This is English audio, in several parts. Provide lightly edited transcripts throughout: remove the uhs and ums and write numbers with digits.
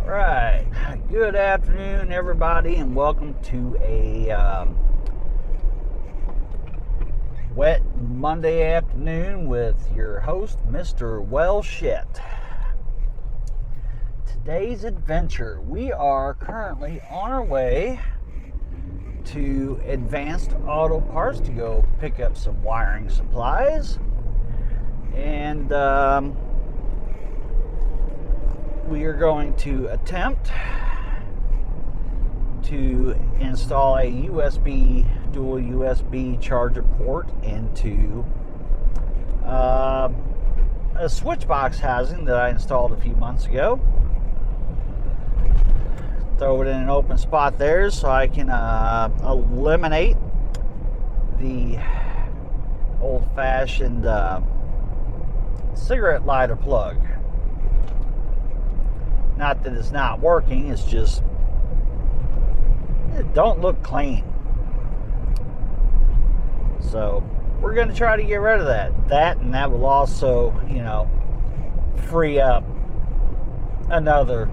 Right. Good afternoon, everybody, and welcome to a wet Monday afternoon with your host, Mr. Well Shit. Today's adventure, we are currently on our way to Advanced Auto Parts to go pick up some wiring supplies, and we are going to attempt to install a dual USB charger port into a switch box housing that I installed a few months ago. Throw it in an open spot there so I can eliminate the old-fashioned cigarette lighter plug. Not that it's not working, it's just it don't look clean. So we're going to try to get rid of that. And that will also, free up another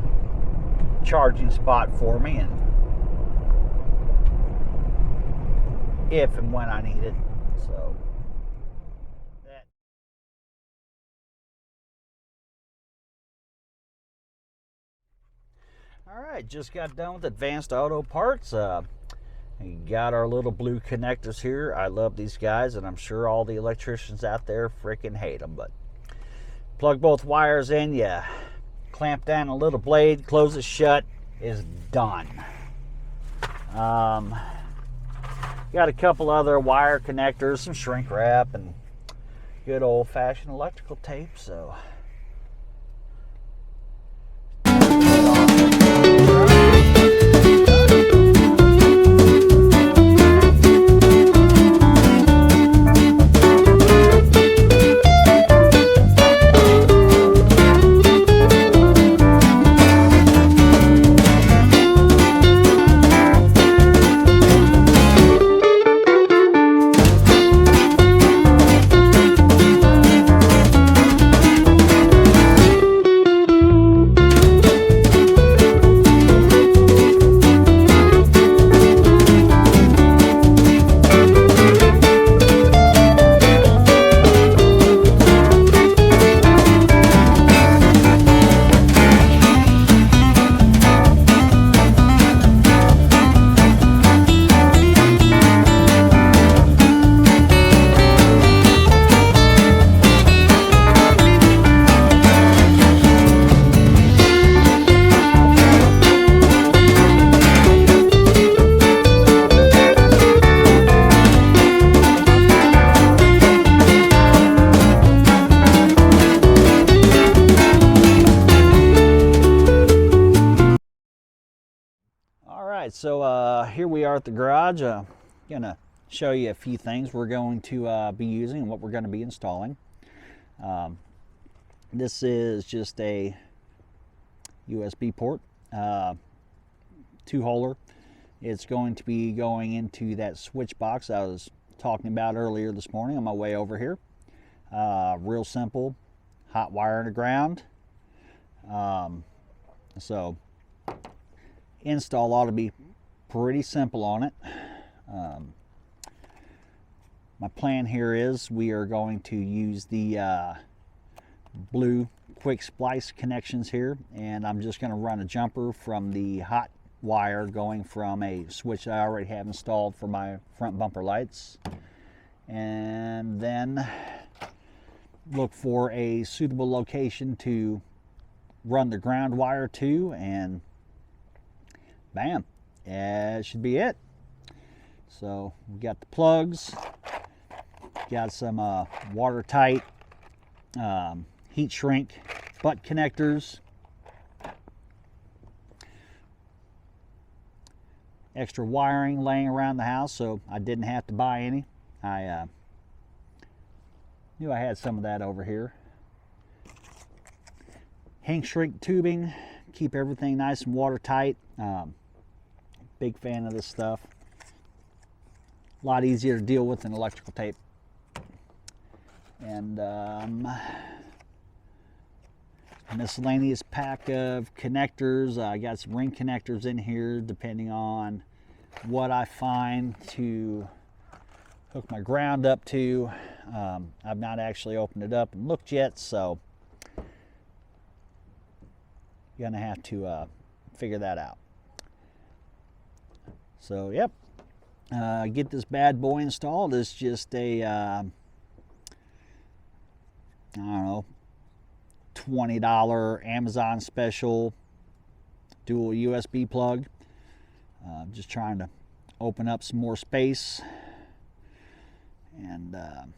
charging spot for me, and if and when I need it. So that. All right, just got done with Advanced Auto Parts. We got our little blue connectors here. I love these guys, and I'm sure all the electricians out there freaking hate them, but plug both wires in, you clamp down a little blade, close it shut, is done. Got a couple other wire connectors, some shrink wrap, and good old-fashioned electrical tape. So So here we are at the garage. Gonna show you a few things we're going to be using and what we're going to be installing. This is just a USB port, 2-holer. It's going to be going into that switch box I was talking about earlier this morning on my way over here. Real simple, hot wire in the ground. So install ought to be pretty simple on it. My plan here is we are going to use the blue quick splice connections here, and I'm just going to run a jumper from the hot wire going from a switch I already have installed for my front bumper lights, and then look for a suitable location to run the ground wire to, and bam, that should be it. So we got the plugs, got some watertight heat shrink butt connectors, extra wiring laying around the house, so I didn't have to buy any. I knew I had some of that over here. Heat shrink tubing, keep everything nice and watertight. Big fan of this stuff. A lot easier to deal with than electrical tape. And a miscellaneous pack of connectors. I got some ring connectors in here depending on what I find to hook my ground up to. I've not actually opened it up and looked yet, so you're gonna have to figure that out. So yep, get this bad boy installed. It's just a I don't know, $20 Amazon special dual USB plug. Just trying to open up some more space, and let's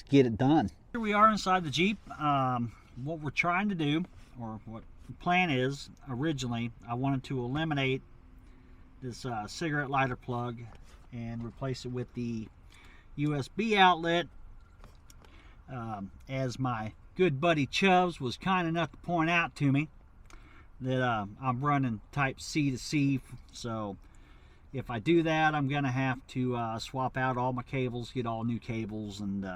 get it done. Here we are inside the Jeep. What we're trying to do, or what the plan is, originally I wanted to eliminate this cigarette lighter plug and replace it with the USB outlet. As my good buddy Chubbs was kind enough to point out to me that I'm running type C to C, so if I do that, I'm gonna have to swap out all my cables, get all new cables, and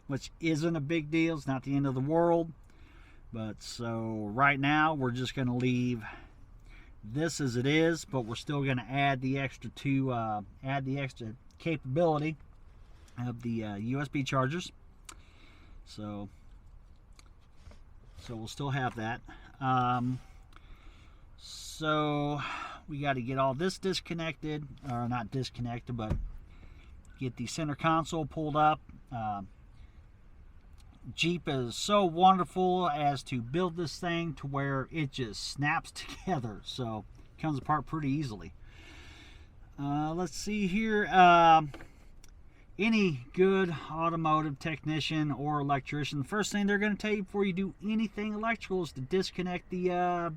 which isn't a big deal. It's not the end of the world. But so right now we're just gonna leave this as it is, but we're still gonna add the extra capability of the USB chargers. So we'll still have that. So we got to get all this disconnected, or not disconnected, but get the center console pulled up. Jeep is so wonderful as to build this thing to where it just snaps together, so it comes apart pretty easily. Let's see here. Any good automotive technician or electrician, the first thing they're going to tell you before you do anything electrical is to disconnect the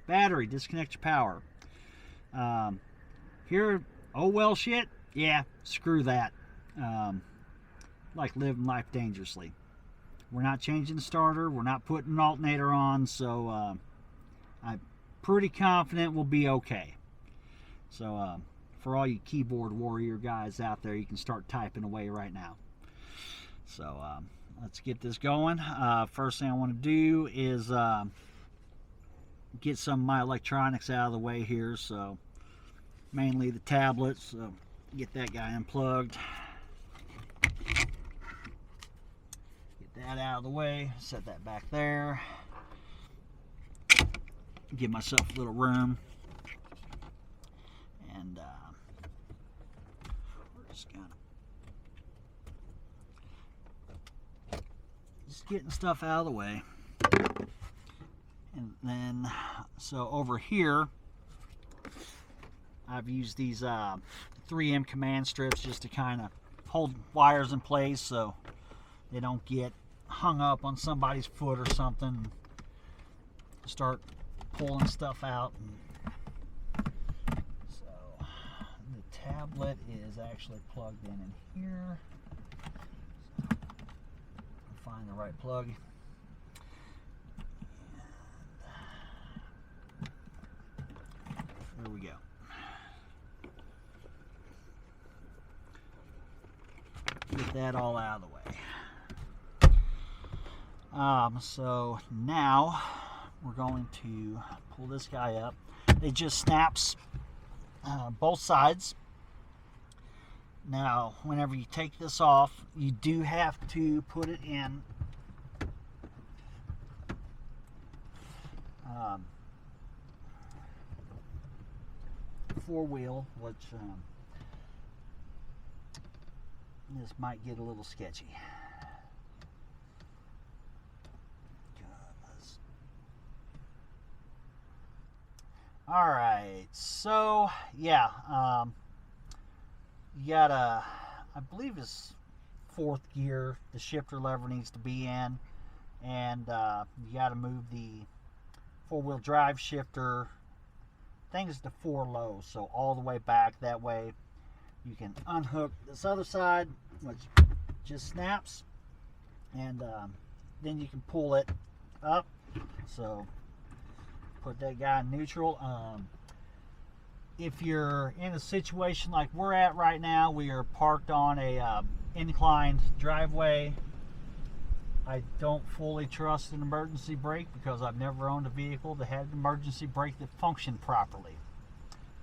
battery, disconnect your power. Here, oh well shit, yeah, screw that. Like living life dangerously. We're not changing the starter, we're not putting an alternator on, so I'm pretty confident we'll be okay. So for all you keyboard warrior guys out there, you can start typing away right now. So let's get this going. First thing I want to do is get some of my electronics out of the way here, so mainly the tablets. So get that guy unplugged, get that out of the way, set that back there, give myself a little room, and we're just gonna getting stuff out of the way. And then, so over here, I've used these 3M command strips just to kind of hold wires in place so they don't get hung up on somebody's foot or something. Start pulling stuff out. So the tablet is actually plugged in here. So find the right plug. There we go. Get that all out of the way. So now we're going to pull this guy up. It just snaps both sides. Now, whenever you take this off, you do have to put it in four-wheel, which this might get a little sketchy. All right, so yeah, you got I believe it's fourth gear. The shifter lever needs to be in, and you got to move the four-wheel drive shifter. Things to 4 low, so all the way back. That way you can unhook this other side, which just snaps, and then you can pull it up. So put that guy in neutral. If you're in a situation like we're at right now, we are parked on a inclined driveway. I don't fully trust an emergency brake because I've never owned a vehicle that had an emergency brake that functioned properly.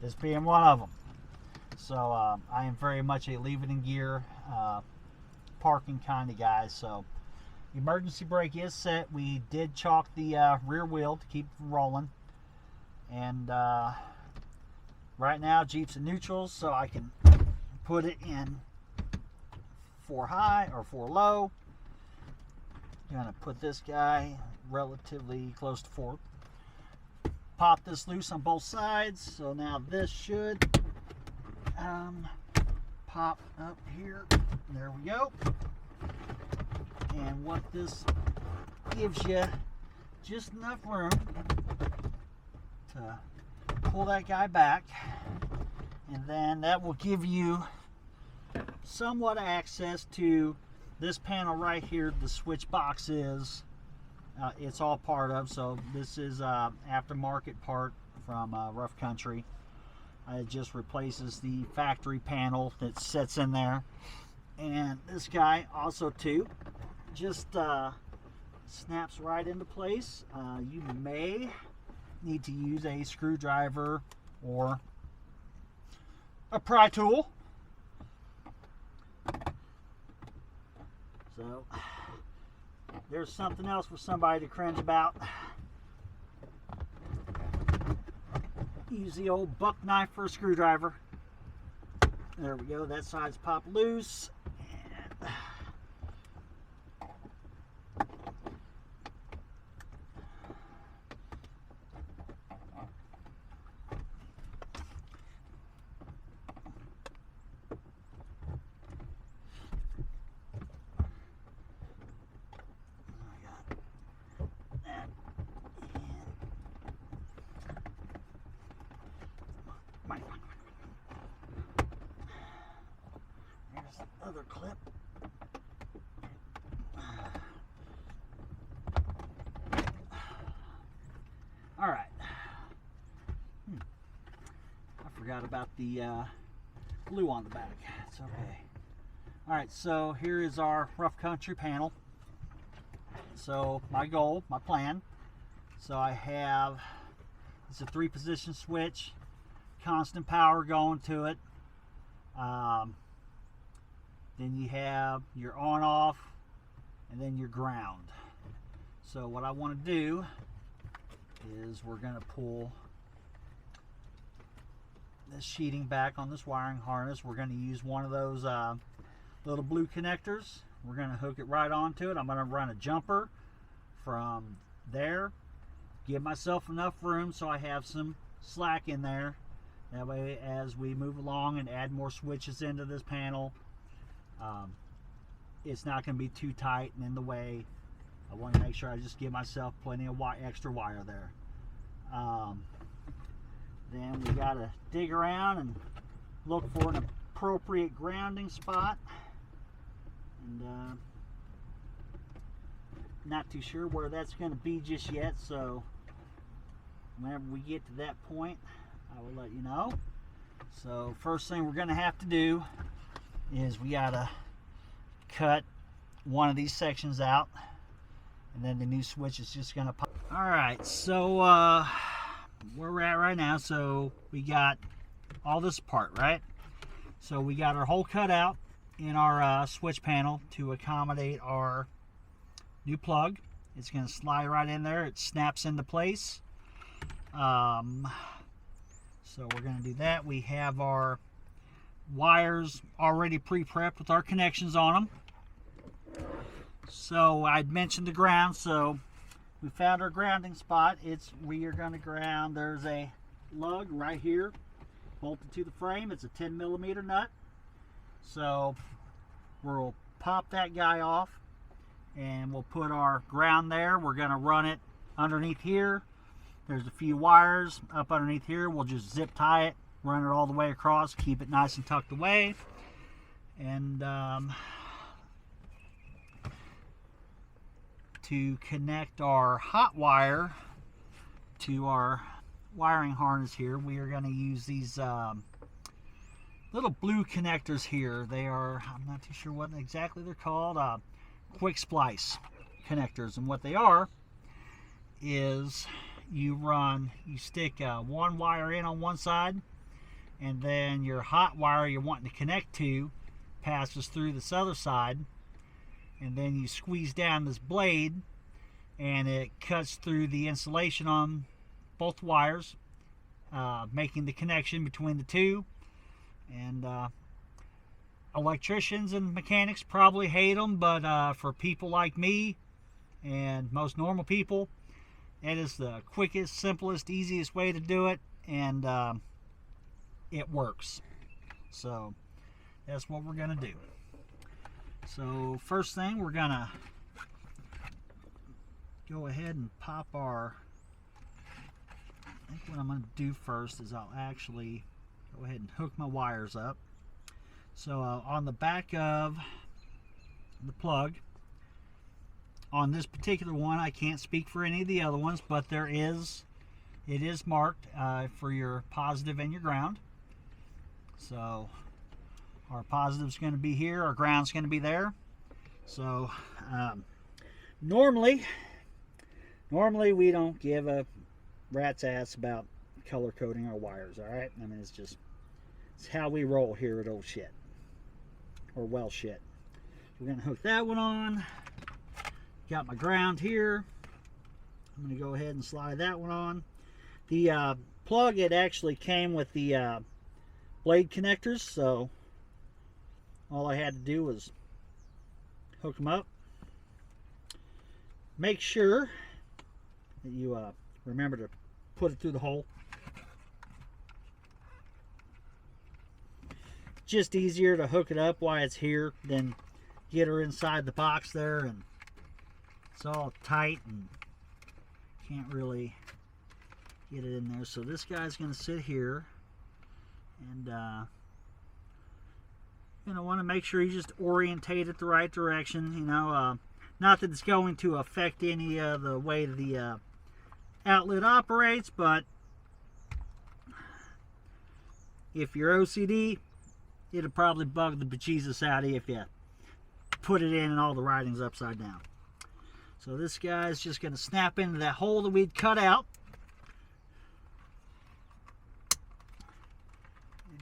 This being one of them. So I am very much a leave it in gear, parking kind of guy. So emergency brake is set. We did chalk the rear wheel to keep it from rolling. And right now Jeep's in neutral, so I can put it in 4 high or 4 low. I'm going to put this guy relatively close to 4. Pop this loose on both sides, so now this should pop up here. There we go. And what this gives you, just enough room to pull that guy back, and then that will give you somewhat access to this panel right here. The switch box is it's all part of, so this is aftermarket part from Rough Country. It just replaces the factory panel that sits in there. And this guy also too just snaps right into place. You may need to use a screwdriver or a pry tool. So there's something else for somebody to cringe about. Use the old buck knife for a screwdriver. There we go. That side's popped loose. And there's the other clip. All right. I forgot about the glue on the back. It's okay. All right, so here is our Rough Country panel. So my goal, my plan. So I have, it's a 3-position switch, constant power going to it. Then you have your on off, and then your ground. So what I want to do is we're going to pull this sheeting back on this wiring harness. We're going to use one of those little blue connectors. We're going to hook it right onto it. I'm going to run a jumper from there, give myself enough room so I have some slack in there. That way, as we move along and add more switches into this panel, it's not going to be too tight and in the way. I want to make sure I just give myself plenty of extra wire there. Then we got to dig around and look for an appropriate grounding spot. And not too sure where that's going to be just yet, so whenever we get to that point, I will let you know. So first thing we're going to have to do is we got to cut one of these sections out, and then the new switch is just going to pop. All right, so where we're at right now, so we got all this part, right? So we got our hole cut out in our switch panel to accommodate our new plug. It's going to slide right in there. It snaps into place. So we're going to do that. We have our wires already pre-prepped with our connections on them. So I'd mentioned the ground, so we found our grounding spot. We are going to ground. There's a lug right here bolted to the frame. It's a 10mm nut. So we'll pop that guy off and we'll put our ground there. We're going to run it underneath here. There's a few wires up underneath here. We'll just zip tie it, run it all the way across, keep it nice and tucked away. And to connect our hot wire to our wiring harness here, we are going to use these little blue connectors here. They are, I'm not too sure what exactly they're called, quick splice. connectors, and what they are is you stick one wire in on one side, and then your hot wire you're wanting to connect to passes through this other side, and then you squeeze down this blade and it cuts through the insulation on both wires, making the connection between the two. And electricians and mechanics probably hate them, but for people like me and most normal people, it is the quickest, simplest, easiest way to do it, and it works. So that's what we're gonna do. So first thing, we're gonna go ahead and pop our, I think what I'm gonna do first is I'll actually go ahead and hook my wires up. So on the back of the plug, on this particular one, I can't speak for any of the other ones, but it is marked for your positive and your ground. So our positive's going to be here, our ground's going to be there. So normally we don't give a rat's ass about color coding our wires, all right? I mean, it's how we roll here at Old Shit, or Well Shit. We're going to hook that one on. Got my ground here. I'm going to go ahead and slide that one on. The plug, it actually came with the blade connectors, so all I had to do was hook them up. Make sure that you remember to put it through the hole. Just easier to hook it up while it's here than get her inside the box there, and it's all tight and can't really get it in there. So this guy's going to sit here, and you know, want to make sure you just orientate it the right direction. You know, not that it's going to affect any of the way the outlet operates, but if you're OCD, it'll probably bug the bejesus out of you if you put it in and all the writing's upside down. So this guy's just going to snap into that hole that we'd cut out.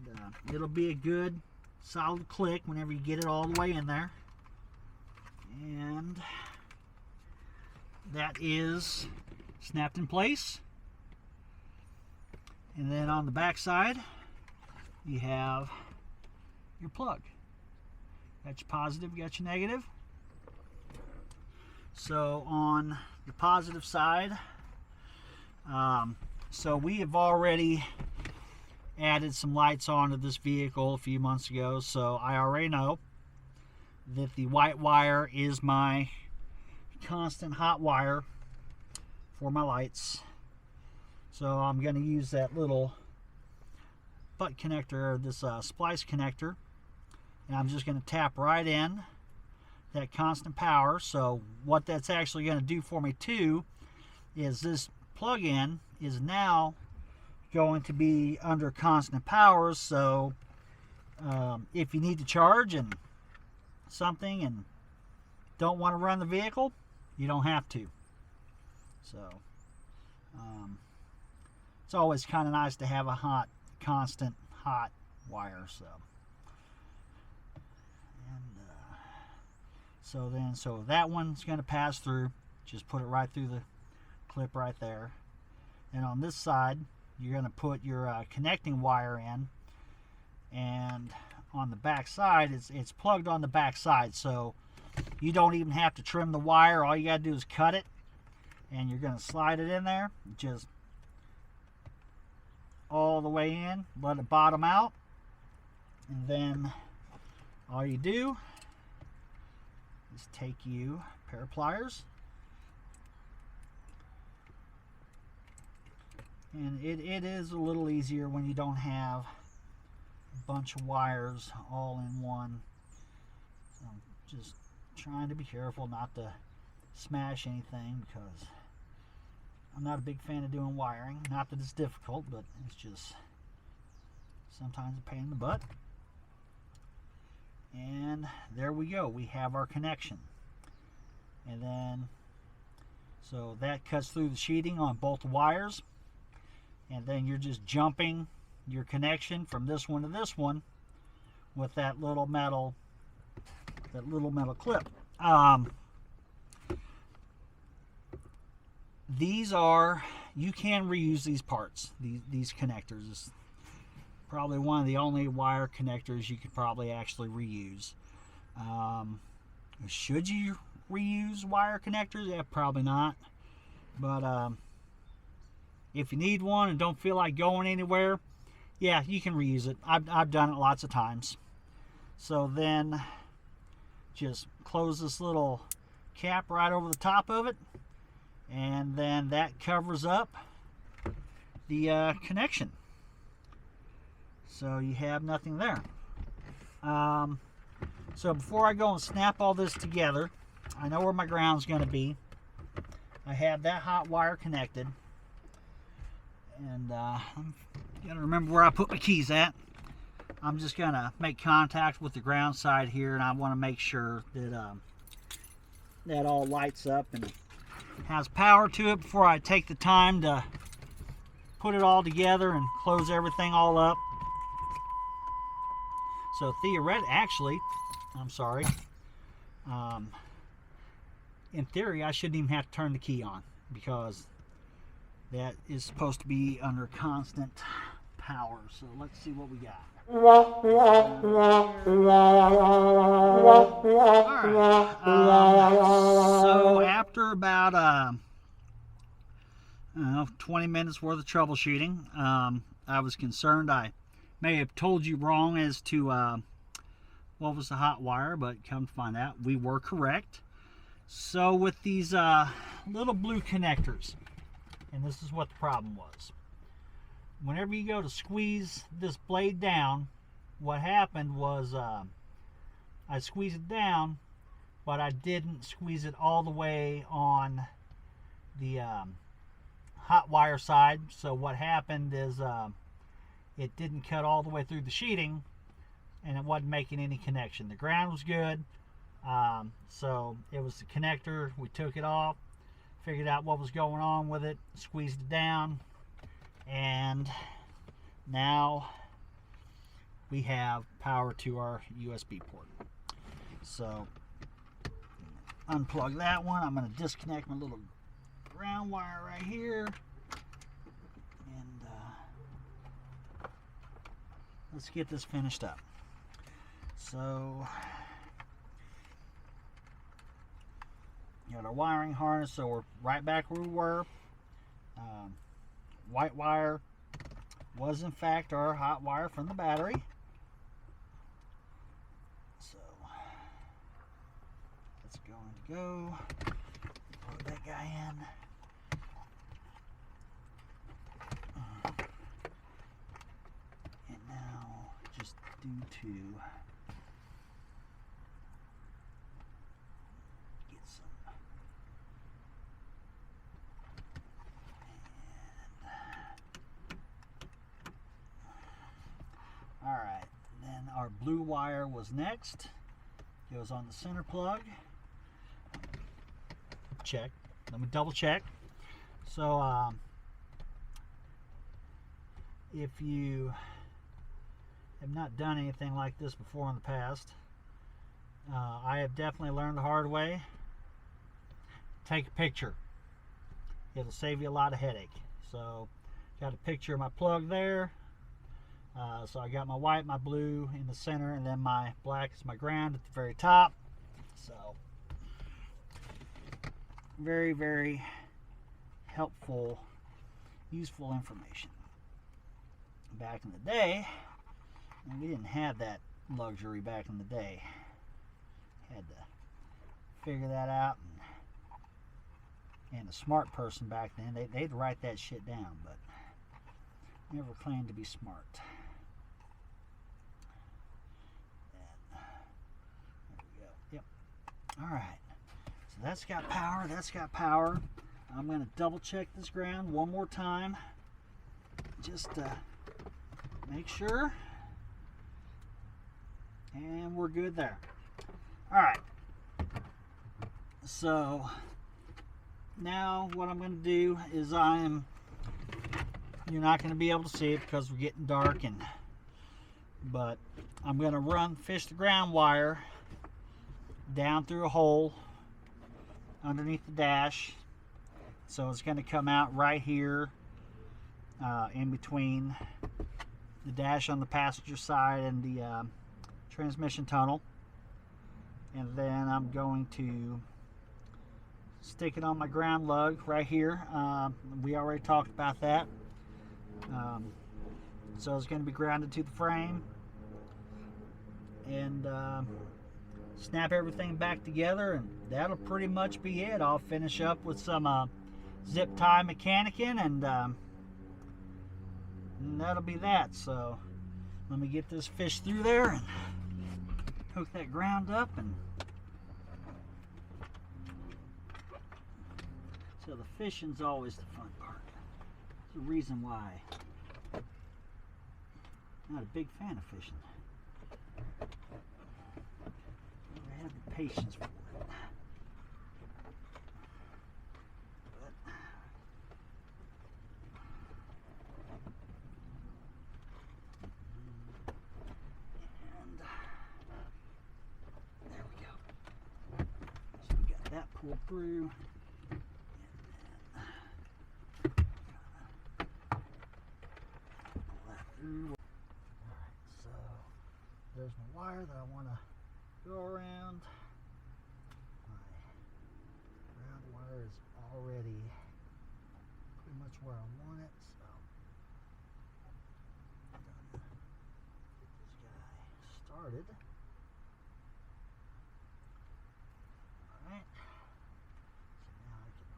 And it'll be a good solid click whenever you get it all the way in there. And that is snapped in place. And then on the back side, you have your plug. Got your positive, got your negative. So on the positive side, so we have already added some lights onto this vehicle a few months ago, so I already know that the white wire is my constant hot wire for my lights. So I'm going to use that little butt connector, or this splice connector, and I'm just going to tap right in that constant power. So what that's actually going to do for me too is this plug-in is now going to be under constant power, so if you need to charge and something and don't want to run the vehicle, you don't have to. So it's always kind of nice to have a constant hot wire. So and so that one's going to pass through. Just put it right through the clip right there. And on this side, you're going to put your connecting wire in, and on the back side, it's plugged on the back side, so you don't even have to trim the wire. All you got to do is cut it, and you're going to slide it in there, just all the way in, let it bottom out, and then all you do is take you a pair of pliers, and it is a little easier when you don't have a bunch of wires all in one. So I'm just trying to be careful not to smash anything, because I'm not a big fan of doing wiring. Not that it's difficult, but it's just sometimes a pain in the butt. And there we go. We have our connection. And then, so that cuts through the sheeting on both wires. And then you're just jumping your connection from this one to this one with that little metal clip. These are, you can reuse these parts, these connectors. It's probably one of the only wire connectors you could probably actually reuse. Should you reuse wire connectors? Yeah, probably not. But if you need one and don't feel like going anywhere, yeah, you can reuse it. I've done it lots of times. So then just close this little cap right over the top of it, and then that covers up the connection. So you have nothing there. So before I go and snap all this together, I know where my ground's going to be. I have that hot wire connected, and I'm got to remember where I put my keys at. I'm just going to make contact with the ground side here, and I want to make sure that that all lights up and has power to it before I take the time to put it all together and close everything all up. So actually, I'm sorry, in theory I shouldn't even have to turn the key on, because that is supposed to be under constant power. So let's see what we got. Alright, so after about 20 minutes worth of troubleshooting, I was concerned I may have told you wrong as to what was the hot wire, but come to find out we were correct. So with these little blue connectors, and this is what the problem was. Whenever you go to squeeze this blade down, what happened was I squeezed it down, but I didn't squeeze it all the way on the hot wire side. So what happened is it didn't cut all the way through the sheeting, and it wasn't making any connection. The ground was good, so it was the connector. We took it off, figured out what was going on with it, squeezed it down, and now we have power to our USB port. So unplug that one. I'm going to disconnect my little ground wire right here, and let's get this finished up. So got our wiring harness, so we're right back where we were. White wire was in fact our hot wire from the battery. So that's going to go. Plug that guy in. And now just due to get some. Alright, then our blue wire was next. Goes on the center plug. Check. Let me double check. So, if you have not done anything like this before in the past, I have definitely learned the hard way. Take a picture. It'll save you a lot of headache. So, got a picture of my plug there. So I got my white, my blue in the center, and then my black is my ground at the very top. So very, very helpful, useful information. Back in the day, and we didn't have that luxury back in the day. Had to figure that out, and a smart person back then, they'd write that shit down, but never claimed to be smart. Alright, so that's got power, that's got power. I'm going to double check this ground one more time, just to make sure, and we're good there. Alright, So now what I'm going to do is you're not going to be able to see it because we're getting dark, but I'm going to fish the ground wire down through a hole underneath the dash. So it's going to come out right here in between the dash on the passenger side and the transmission tunnel. And then I'm going to stick it on my ground lug right here. We already talked about that. So it's going to be grounded to the frame, and snap everything back together, and that'll pretty much be it. I'll finish up with some zip tie mechanicing, and that'll be that. So let me get this fish through there and hook that ground up. And so the fishing's always the fun part. It's the reason why I'm not a big fan of fishing. I have the patience for it. And there we go. So we got that pulled through. Alright, so there's my wire that I want to go around. My ground wire is already pretty much where I want it, so I'm gonna get this guy started. Alright, so now I can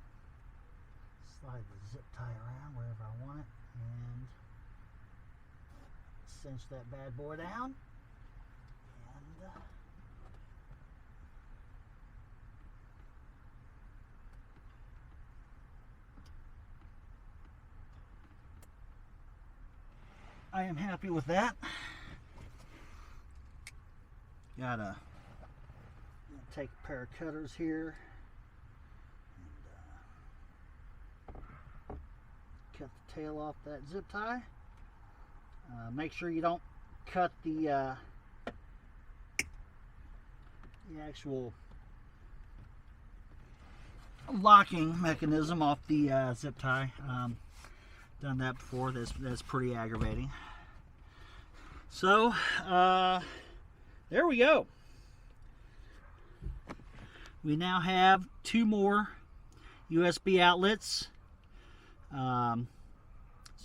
slide the zip tie around wherever I want it and cinch that bad boy down, and I am happy with that. Gotta take a pair of cutters here and cut the tail off that zip tie. Make sure you don't cut the actual locking mechanism off the zip tie. Done that before. That's pretty aggravating. So there we go. We now have 2 more USB outlets.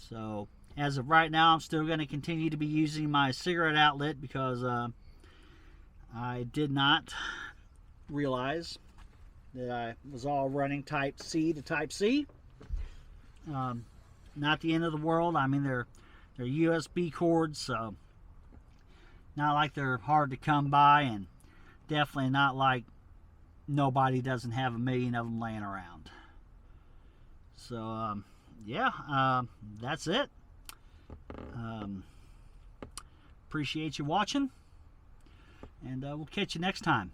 So as of right now, I'm still going to continue to be using my cigarette outlet because I did not realize that I was all running Type C to Type C. Not the end of the world. I mean, they're USB cords, so not like they're hard to come by, and definitely not like nobody doesn't have a million of them laying around. So yeah, that's it. Appreciate you watching, and we'll catch you next time.